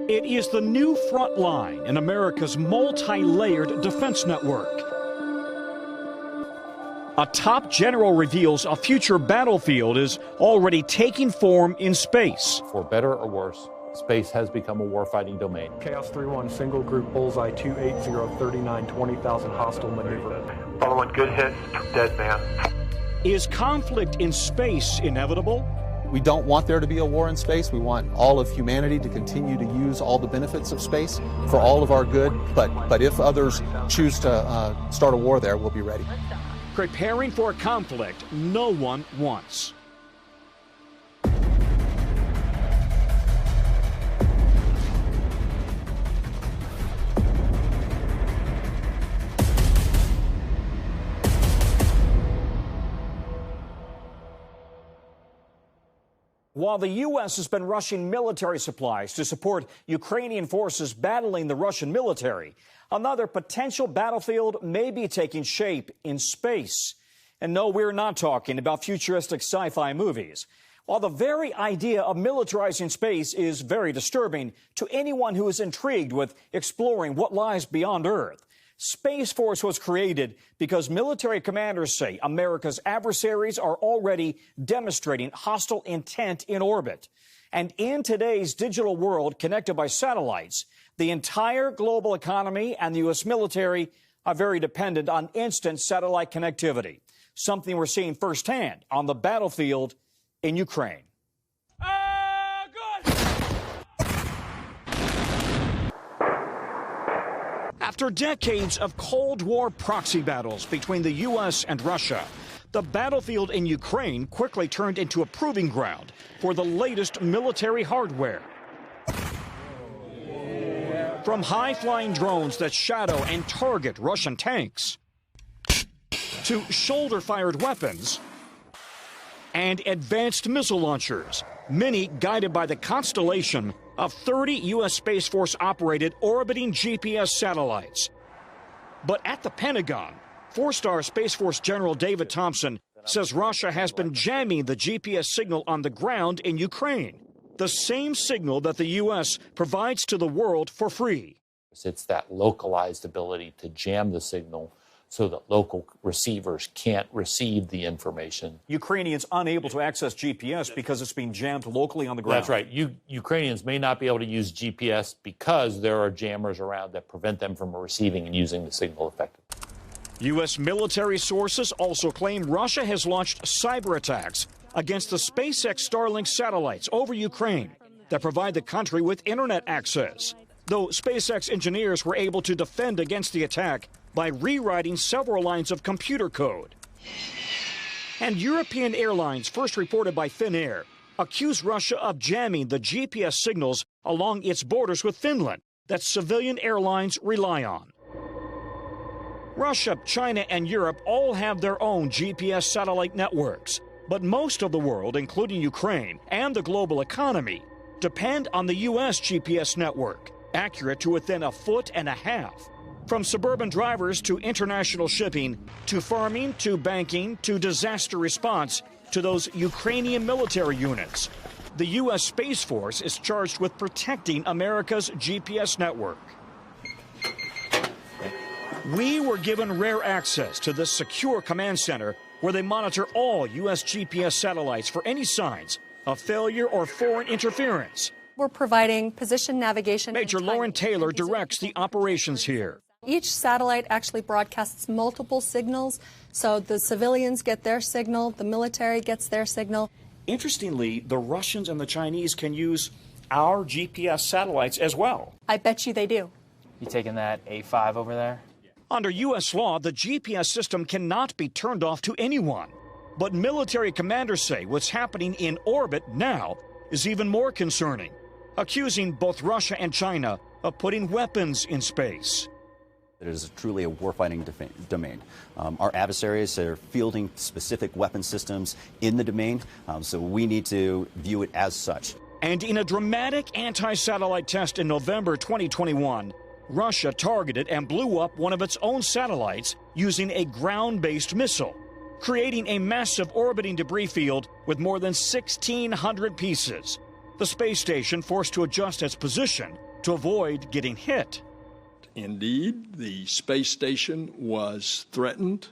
It is the new front line in America's multi-layered defense network. A top general reveals a future battlefield is already taking form in space. For better or worse, space has become a warfighting domain. Chaos 3-1, single group, bullseye 280, 39, 20,000 hostile maneuver. Following good hits, dead man. Is conflict in space inevitable? We don't want there to be a war in space. We want all of humanity to continue to use all the benefits of space for all of our good. But if others choose to start a war there, we'll be ready. Preparing for a conflict no one wants. While the U.S. has been rushing military supplies to support Ukrainian forces battling the Russian military, another potential battlefield may be taking shape in space. And no, we're not talking about futuristic sci-fi movies. While the very idea of militarizing space is very disturbing to anyone who is intrigued with exploring what lies beyond Earth, Space Force was created because military commanders say America's adversaries are already demonstrating hostile intent in orbit. And in today's digital world connected by satellites, the entire global economy and the U.S. military are very dependent on instant satellite connectivity, something we're seeing firsthand on the battlefield in Ukraine. After decades of Cold War proxy battles between the U.S. and Russia, the battlefield in Ukraine quickly turned into a proving ground for the latest military hardware. From high-flying drones that shadow and target Russian tanks, to shoulder-fired weapons and advanced missile launchers, many guided by the constellation of 30 U.S. Space Force-operated orbiting GPS satellites. But at the Pentagon, four-star Space Force General David Thompson says Russia has been jamming the GPS signal on the ground in Ukraine, the same signal that the U.S. provides to the world for free. It's that localized ability to jam the signal so that local receivers can't receive the information. Ukrainians unable to access GPS because it's being jammed locally on the ground. That's right. Ukrainians may not be able to use GPS because there are jammers around that prevent them from receiving and using the signal effectively. U.S. military sources also claim Russia has launched cyber attacks against the Spacex Starlink satellites over Ukraine that provide the country with internet access. Though Spacex engineers were able to defend against the attack by rewriting several lines of computer code. And European airlines, first reported by Finnair, accuse Russia of jamming the GPS signals along its borders with Finland that civilian airlines rely on. Russia, China, and Europe all have their own GPS satellite networks, but most of the world, including Ukraine and the global economy, depend on the U.S. GPS network, accurate to within a foot and a half. From suburban drivers to international shipping, to farming, to banking, to disaster response, to those Ukrainian military units, the U.S. Space Force is charged with protecting America's GPS network. We were given rare access to this secure command center where they monitor all U.S. GPS satellites for any signs of failure or foreign interference. We're providing position navigation. Major Lauren Taylor directs the operations here. Each satellite actually broadcasts multiple signals, so the civilians get their signal, the military gets their signal. Interestingly, the Russians and the Chinese can use our GPS satellites as well. I bet you they do. You taking that A5 over there? Under U.S. law, the GPS system cannot be turned off to anyone. But military commanders say what's happening in orbit now is even more concerning, accusing both Russia and China of putting weapons in space. It is truly a warfighting domain. Our adversaries are fielding specific weapon systems in the domain, so we need to view it as such. And in a dramatic anti-satellite test in November 2021, Russia targeted and blew up one of its own satellites using a ground-based missile. creating a massive orbiting debris field with more than 1,600 pieces. The space station forced to adjust its position to avoid getting hit. Indeed, the space station was threatened,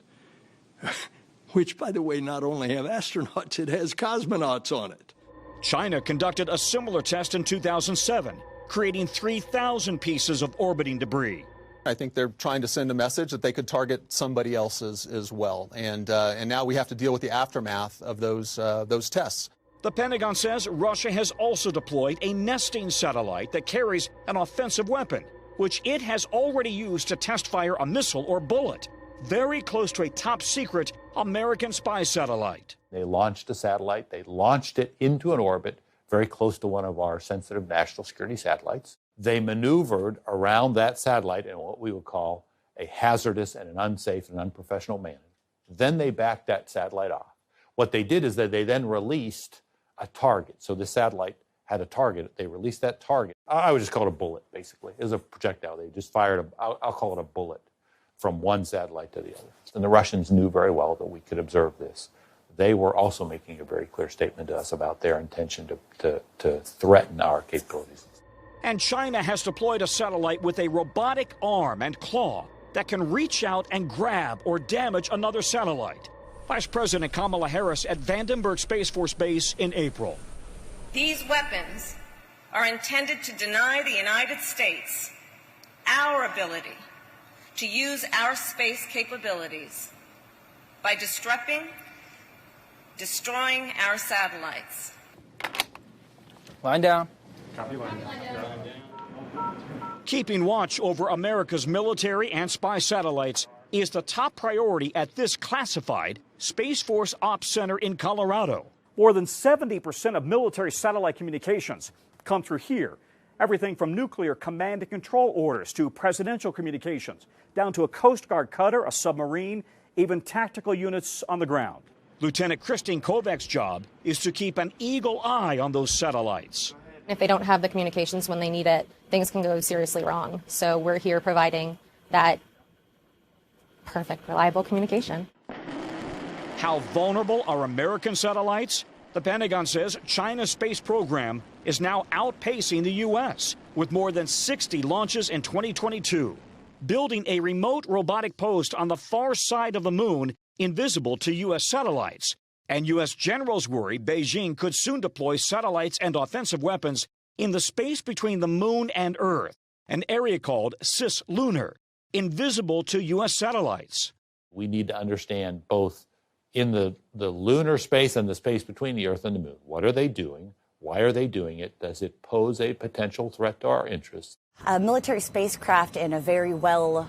which, by the way, not only have astronauts, it has cosmonauts on it. China conducted a similar test in 2007, creating 3,000 pieces of orbiting debris. I think they're trying to send a message that they could target somebody else as well. And now we have to deal with the aftermath of those tests. The Pentagon says Russia has also deployed a nesting satellite that carries an offensive weapon, which it has already used to test fire a missile or bullet, very close to a top-secret American spy satellite. They launched a satellite. They launched it into an orbit very close to one of our sensitive national security satellites. They maneuvered around that satellite in what we would call a hazardous and an unsafe and unprofessional manner. Then they backed that satellite off. What they did is that they then released a target. So the satellite had a target. They released that target. I would just call it a bullet, basically. It was a projectile. They just fired, I'll call it a bullet, from one satellite to the other. And the Russians knew very well that we could observe this. They were also making a very clear statement to us about their intention to threaten our capabilities. And China has deployed a satellite with a robotic arm and claw that can reach out and grab or damage another satellite. Vice President Kamala Harris at Vandenberg Space Force Base in April. These weapons are intended to deny the United States our ability to use our space capabilities by destroying our satellites. Line down. Keeping watch over America's military and spy satellites is the top priority at this classified Space Force Ops Center in Colorado. More than 70% of military satellite communications come through here. Everything from nuclear command and control orders to presidential communications, down to a Coast Guard cutter, a submarine, even tactical units on the ground. Lieutenant Christine Kovac's job is to keep an eagle eye on those satellites. If they don't have the communications when they need it, things can go seriously wrong. So we're here providing that perfect, reliable communication. How vulnerable are American satellites? The Pentagon says China's space program is now outpacing the U.S. with more than 60 launches in 2022, building a remote robotic post on the far side of the moon invisible to U.S. satellites. And U.S. generals worry Beijing could soon deploy satellites and offensive weapons in the space between the moon and Earth, an area called cislunar, invisible to U.S. satellites. We need to understand both in the lunar space and the space between the Earth and the moon. What are they doing? Why are they doing it? Does it pose a potential threat to our interests? A military spacecraft in a very well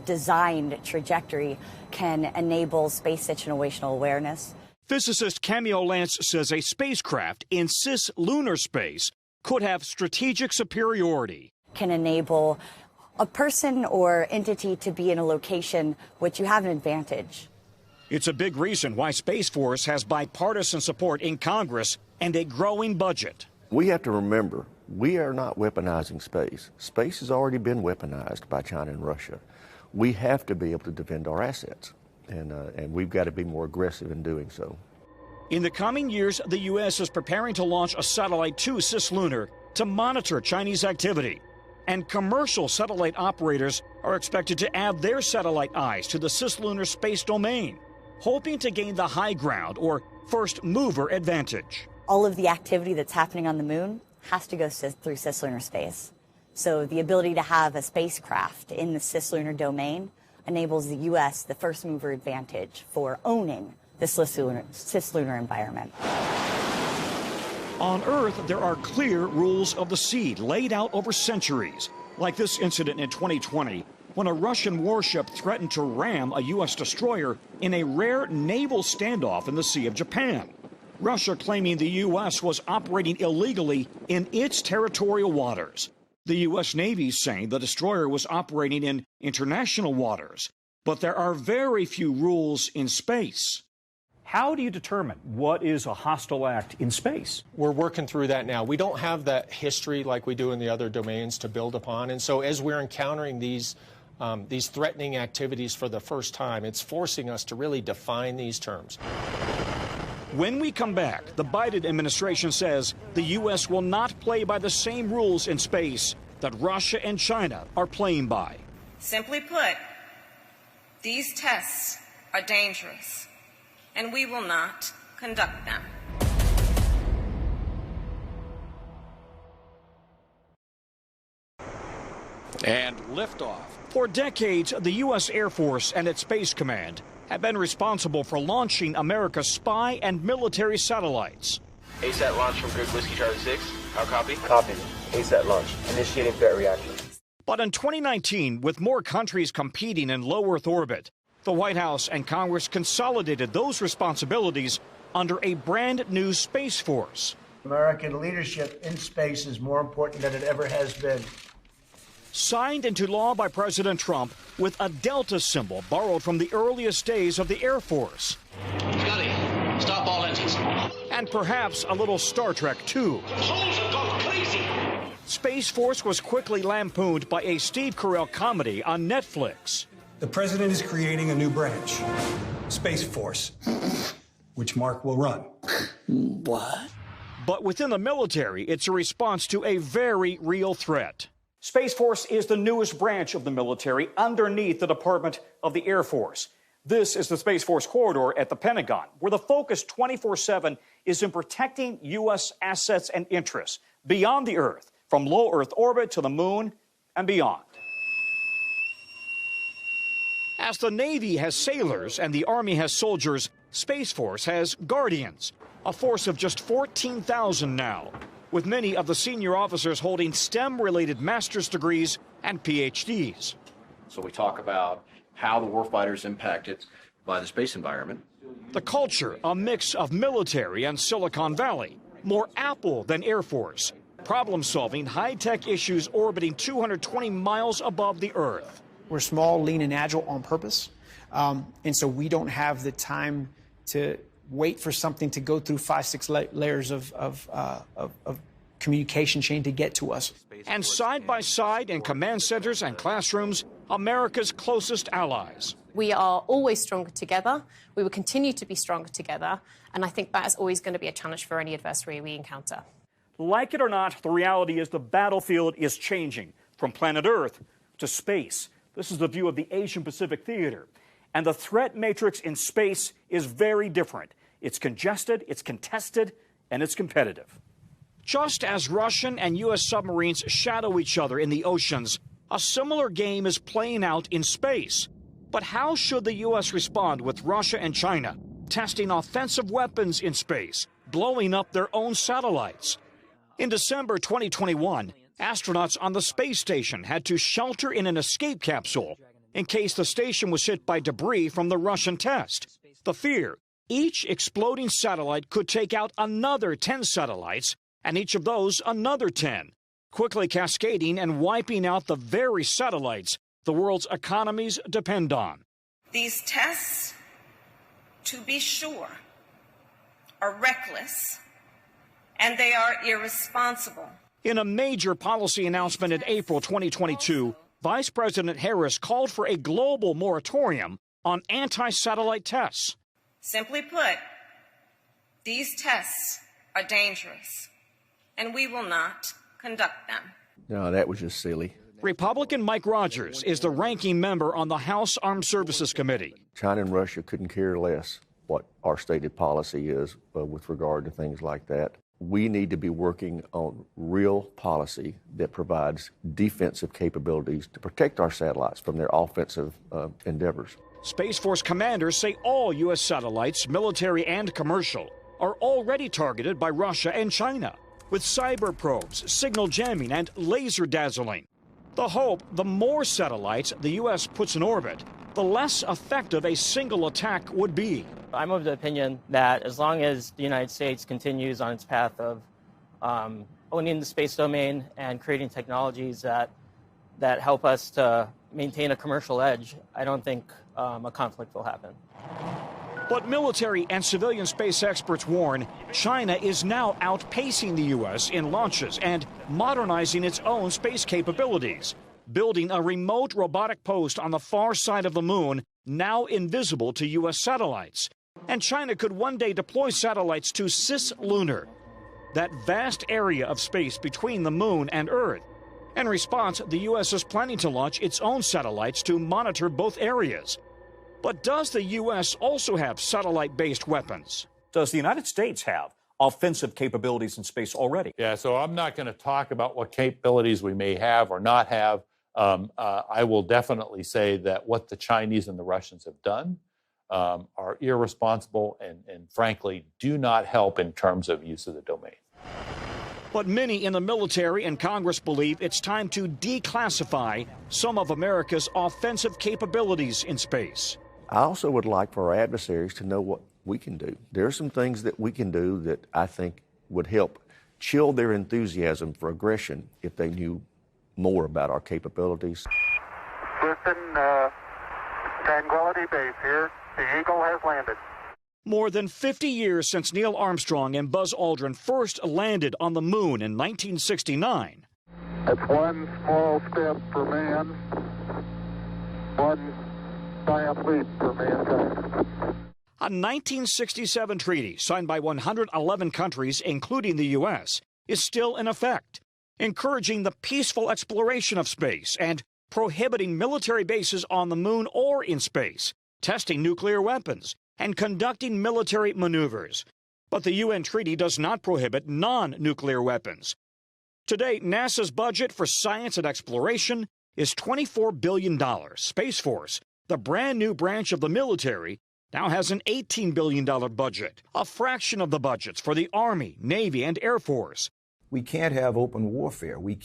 designed trajectory can enable space situational awareness. Physicist Camille Lance says a spacecraft in cislunar space could have strategic superiority. Can enable a person or entity to be in a location which you have an advantage. It's a big reason why Space Force has bipartisan support in Congress and a growing budget. We have to remember, we are not weaponizing space. Space has already been weaponized by China and Russia. We have to be able to defend our assets, and we've got to be more aggressive in doing so. In the coming years, the U.S. is preparing to launch a satellite to cislunar to monitor Chinese activity. And commercial satellite operators are expected to add their satellite eyes to the cislunar space domain, hoping to gain the high ground or first mover advantage. All of the activity that's happening on the moon has to go through cislunar space. So the ability to have a spacecraft in the cislunar domain enables the U.S. the first mover advantage for owning the cislunar environment. On Earth, there are clear rules of the sea laid out over centuries, like this incident in 2020 when a Russian warship threatened to ram a U.S. destroyer in a rare naval standoff in the Sea of Japan. Russia claiming the U.S. was operating illegally in its territorial waters. The U.S. Navy saying the destroyer was operating in international waters. But there are very few rules in space. How do you determine what is a hostile act in space? We're working through that now. We don't have that history like we do in the other domains to build upon. And so as we're encountering these these threatening activities for the first time. It's forcing us to really define these terms. When we come back, the Biden administration says the U.S. will not play by the same rules in space that Russia and China are playing by. Simply put, these tests are dangerous, and we will not conduct them. And liftoff. For decades, the U.S. Air Force and its Space Command have been responsible for launching America's spy and military satellites. ASAT launch from Grid Whiskey Charlie 6. How copy? Copy. ASAT launch. Initiating threat reaction. But in 2019, with more countries competing in low Earth orbit, the White House and Congress consolidated those responsibilities under a brand new Space Force. American leadership in space is more important than it ever has been. Signed into law by President Trump with a Delta symbol borrowed from the earliest days of the Air Force. Scotty, stop all engines. And perhaps a little Star Trek, too. Holes have gone crazy. Space Force was quickly lampooned by a Steve Carell comedy on Netflix. The president is creating a new branch, Space Force, which Mark will run. What? But within the military, it's a response to a very real threat. Space Force is the newest branch of the military underneath the Department of the Air Force. This is the Space Force corridor at the Pentagon, where the focus 24/7 is in protecting U.S. assets and interests beyond the Earth, from low Earth orbit to the moon and beyond. As the Navy has sailors and the Army has soldiers, Space Force has guardians, a force of just 14,000 now, with many of the senior officers holding STEM-related master's degrees and PhDs. So we talk about how the warfighter is impacted by the space environment. The culture, a mix of military and Silicon Valley, more Apple than Air Force, problem-solving high-tech issues orbiting 220 miles above the Earth. We're small, lean, and agile on purpose, and so we don't have the time to wait for something to go through 5-6 layers of communication chain to get to us. And side by side in command centers and classrooms, America's closest allies. We are always stronger together. We will continue to be stronger together. And I think that is always going to be a challenge for any adversary we encounter. Like it or not, the reality is the battlefield is changing from planet Earth to space. This is the view of the Asian Pacific Theater. And the threat matrix in space is very different. It's congested, it's contested, and it's competitive. Just as Russian and U.S. submarines shadow each other in the oceans, a similar game is playing out in space. But how should the U.S. respond with Russia and China testing offensive weapons in space, blowing up their own satellites? In December 2021, astronauts on the space station had to shelter in an escape capsule in case the station was hit by debris from the Russian test. The fear, each exploding satellite could take out another 10 satellites, and each of those another 10, quickly cascading and wiping out the very satellites the world's economies depend on. These tests, to be sure, are reckless, and they are irresponsible. In a major policy announcement in April 2022, Vice President Harris called for a global moratorium on anti-satellite tests. Simply put, these tests are dangerous, and we will not conduct them. No, that was just silly. Republican Mike Rogers is the ranking member on the House Armed Services Committee. China and Russia couldn't care less what our stated policy is with regard to things like that. We need to be working on real policy that provides defensive capabilities to protect our satellites from their offensive endeavors. Space Force commanders say all U.S. satellites, military and commercial, are already targeted by Russia and China, with cyber probes, signal jamming, and laser dazzling. The hope, the more satellites the U.S. puts in orbit, the less effective a single attack would be. I'm of the opinion that as long as the United States continues on its path of owning the space domain and creating technologies that help us to maintain a commercial edge, I don't think a conflict will happen. But military and civilian space experts warn China is now outpacing the U.S. in launches and modernizing its own space capabilities. building a remote robotic post on the far side of the moon, now invisible to U.S. satellites. And China could one day deploy satellites to cislunar, that vast area of space between the moon and Earth. In response, the U.S. is planning to launch its own satellites to monitor both areas. But does the U.S. also have satellite-based weapons? Does the United States have offensive capabilities in space already? Yeah, so I'm not going to talk about what capabilities we may have or not have. I will definitely say that what the Chinese and the Russians have done are irresponsible and frankly do not help in terms of use of the domain. But many in the military and Congress believe it's time to declassify some of America's offensive capabilities in space. I also would like for our adversaries to know what we can do. There are some things that we can do that I think would help chill their enthusiasm for aggression if they knew more about our capabilities. Houston, Tranquility Base here. The Eagle has landed. More than 50 years since Neil Armstrong and Buzz Aldrin first landed on the moon in 1969. That's one small step for man, one giant leap for mankind. A 1967 treaty signed by 111 countries, including the U.S., is still in effect, encouraging the peaceful exploration of space and prohibiting military bases on the moon or in space, testing nuclear weapons, and conducting military maneuvers. But the UN treaty does not prohibit non-nuclear weapons. Today, NASA's budget for science and exploration is $24 billion. Space Force, the brand new branch of the military, now has an $18 billion budget, a fraction of the budgets for the Army, Navy, and Air Force. We can't have open warfare. We've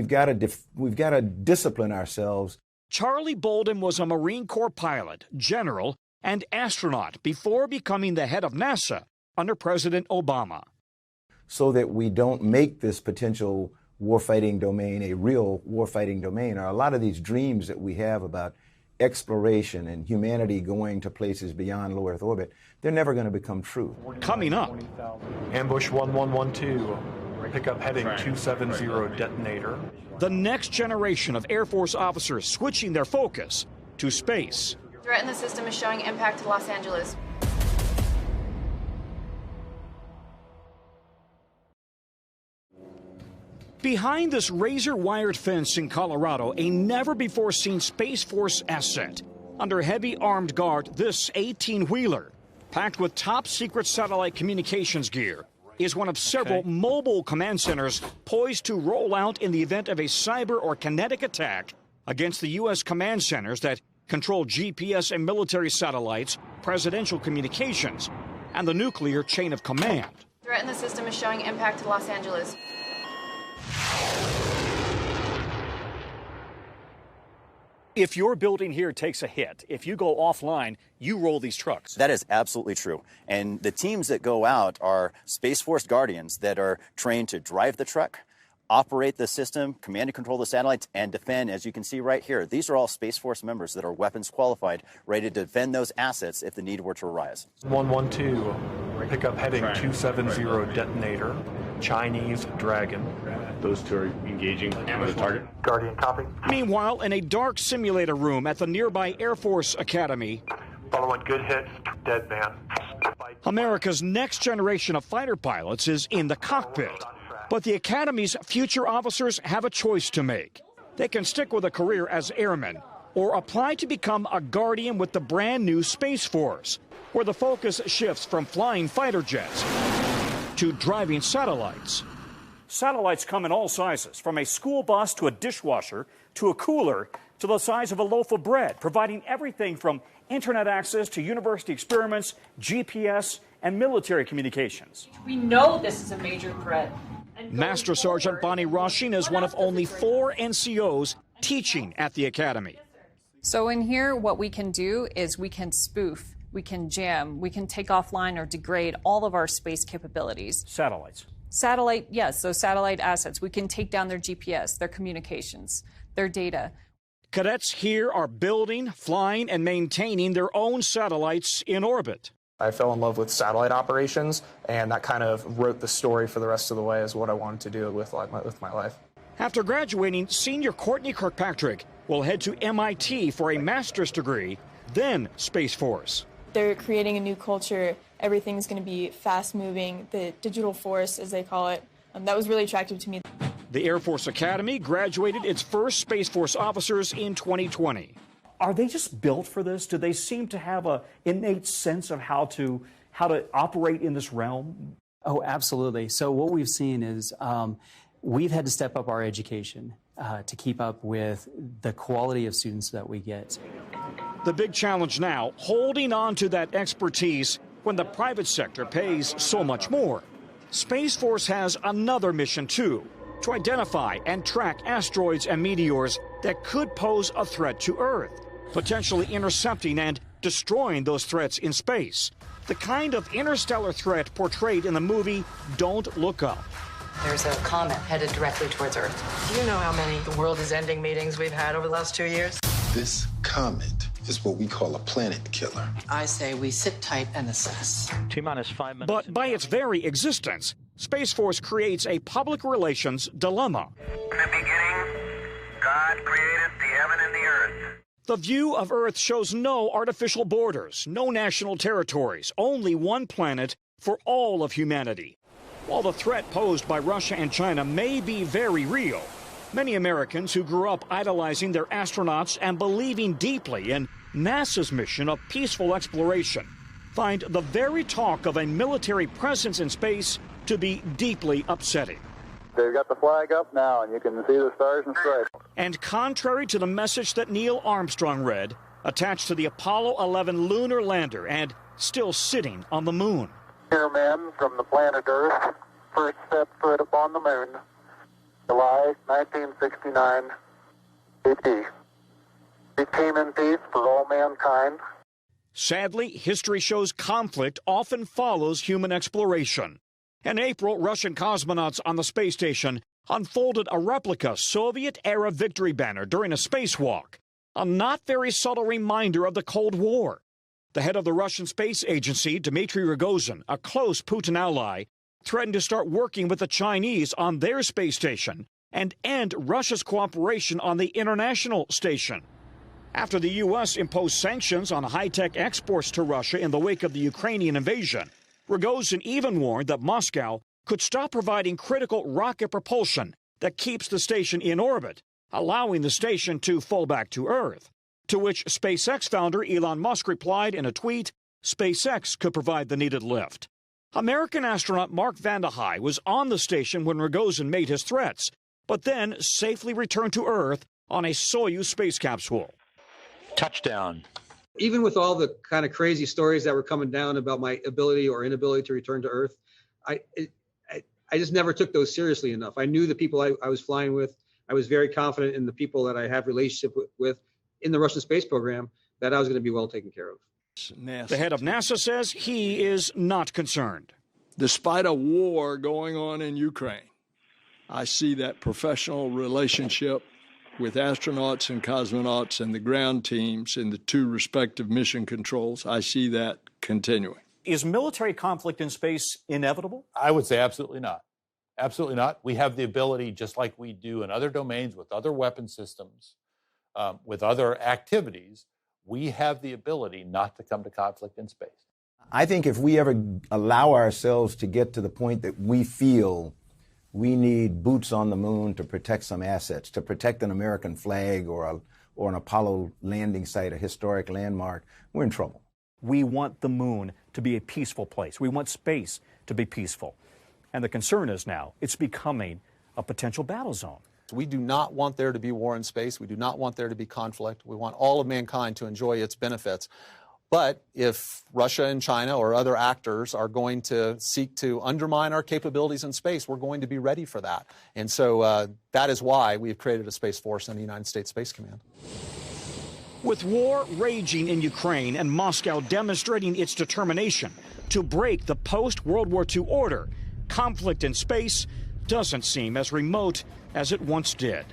got to discipline ourselves. Charlie Bolden was a Marine Corps pilot, general, and astronaut before becoming the head of NASA under President Obama. So that we don't make this potential warfighting domain a real warfighting domain, or a lot of these dreams that we have about exploration and humanity going to places beyond low Earth orbit, they're never going to become true. Coming up. Ambush 1112, pickup heading 270 detonator. The next generation of Air Force officers switching their focus to space. Threat in the system is showing impact to Los Angeles. Behind this razor-wired fence in Colorado, a never-before-seen Space Force asset. Under heavy armed guard, this 18-wheeler, packed with top-secret satellite communications gear, is one of several mobile command centers poised to roll out in the event of a cyber or kinetic attack against the U.S. command centers that control GPS and military satellites, presidential communications, and the nuclear chain of command. Threat in the system is showing impact to Los Angeles. If your building here takes a hit, if you go offline, you roll these trucks. That is absolutely true. And the teams that go out are Space Force Guardians that are trained to drive the truck, operate the system, command and control the satellites, and defend. As you can see right here, these are all Space Force members that are weapons qualified, ready to defend those assets if the need were to arise. 112, pickup heading 270 detonator, Chinese Dragon. Those two are engaging with the target. Guardian, copy. Meanwhile, in a dark simulator room at the nearby Air Force Academy, Following good hits, dead man. America's next generation of fighter pilots is in the cockpit. But the Academy's future officers have a choice to make. They can stick with a career as airmen or apply to become a guardian with the brand new Space Force, where the focus shifts from flying fighter jets to driving satellites. Satellites come in all sizes, from a school bus to a dishwasher to a cooler to the size of a loaf of bread, providing everything from internet access to university experiments, GPS, and military communications. We know this is a major threat. Master Sergeant Bonnie Rushing is one of only 4 NCOs teaching at the Academy. So in here, what we can do is we can spoof, we can jam, we can take offline or degrade all of our space capabilities. Satellites. Satellite, yes, so satellite assets. We can take down their GPS, their communications, their data. Cadets here are building, flying, and maintaining their own satellites in orbit. I fell in love with satellite operations, and that kind of wrote the story for the rest of the way as what I wanted to do with my life. After graduating, senior Courtney Kirkpatrick will head to MIT for a master's degree, then Space Force. They're creating a new culture. Everything's going to be fast-moving, the digital force, as they call it. That was really attractive to me. The Air Force Academy graduated its first Space Force officers in 2020. Are they just built for this? Do they seem to have an innate sense of how to operate in this realm? Oh, absolutely. So what we've seen is we've had to step up our education to keep up with the quality of students that we get. The big challenge now, holding on to that expertise when the private sector pays so much more. Space Force has another mission, too, to identify and track asteroids and meteors that could pose a threat to Earth, potentially intercepting and destroying those threats in space. The kind of interstellar threat portrayed in the movie Don't Look Up. There's a comet headed directly towards Earth. Do you know how many the world is ending meetings we've had over the last 2 years? This comet is what we call a planet killer. I say we sit tight and assess. T-minus 5 minutes. But by its very existence, Space Force creates a public relations dilemma. In the beginning, God created the heaven and the earth. The view of Earth shows no artificial borders, no national territories, only one planet for all of humanity. While the threat posed by Russia and China may be very real, many Americans who grew up idolizing their astronauts and believing deeply in NASA's mission of peaceful exploration find the very talk of a military presence in space to be deeply upsetting. They've got the flag up now, and you can see the stars and stripes. And contrary to the message that Neil Armstrong read, attached to the Apollo 11 lunar lander and still sitting on the moon. Here, men from the planet Earth, first step foot upon the moon, July 1969, AD. It came in peace for all mankind. Sadly, history shows conflict often follows human exploration. In April, Russian cosmonauts on the space station unfolded a replica Soviet-era victory banner during a spacewalk, a not very subtle reminder of the Cold War. The head of the Russian space agency, Dmitry Rogozin, a close Putin ally, threatened to start working with the Chinese on their space station and end Russia's cooperation on the international station. After the U.S. imposed sanctions on high-tech exports to Russia in the wake of the Ukrainian invasion, Rogozin even warned that Moscow could stop providing critical rocket propulsion that keeps the station in orbit, allowing the station to fall back to Earth. To which SpaceX founder Elon Musk replied in a tweet, SpaceX could provide the needed lift. American astronaut Mark Vande Hei was on the station when Rogozin made his threats, but then safely returned to Earth on a Soyuz space capsule. Touchdown. Even with all the kind of crazy stories that were coming down about my ability or inability to return to Earth, I just never took those seriously enough. I knew the people I was flying with. I was very confident in the people that I have relationship with in the Russian space program that I was going to be well taken care of. The head of NASA says he is not concerned. Despite a war going on in Ukraine, I see that professional relationship with astronauts and cosmonauts and the ground teams in the two respective mission controls. I see that continuing. Is military conflict in space inevitable? I would say absolutely not. Absolutely not. We have the ability, just like we do in other domains with other weapon systems, with other activities, we have the ability not to come to conflict in space. I think if we ever allow ourselves to get to the point that we feel we need boots on the moon to protect some assets, to protect an American flag or an Apollo landing site, a historic landmark, we're in trouble. We want the moon to be a peaceful place. We want space to be peaceful. And the concern is now it's becoming a potential battle zone. We do not want there to be war in space. We do not want there to be conflict. We want all of mankind to enjoy its benefits. But if Russia and China or other actors are going to seek to undermine our capabilities in space, we're going to be ready for that. And so that is why we've created a Space Force in the United States Space Command. With war raging in Ukraine and Moscow demonstrating its determination to break the post-World War II order, conflict in space doesn't seem as remote as it once did.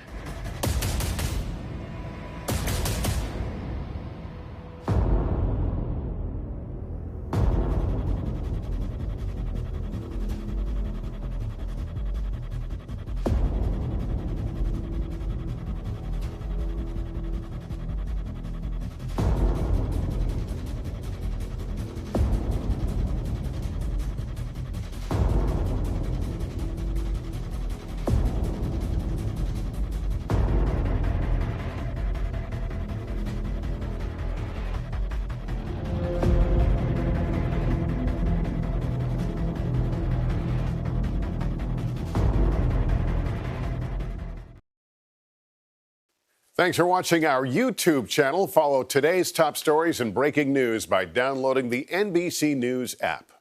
Thanks for watching our YouTube channel. Follow today's top stories and breaking news by downloading the NBC News app.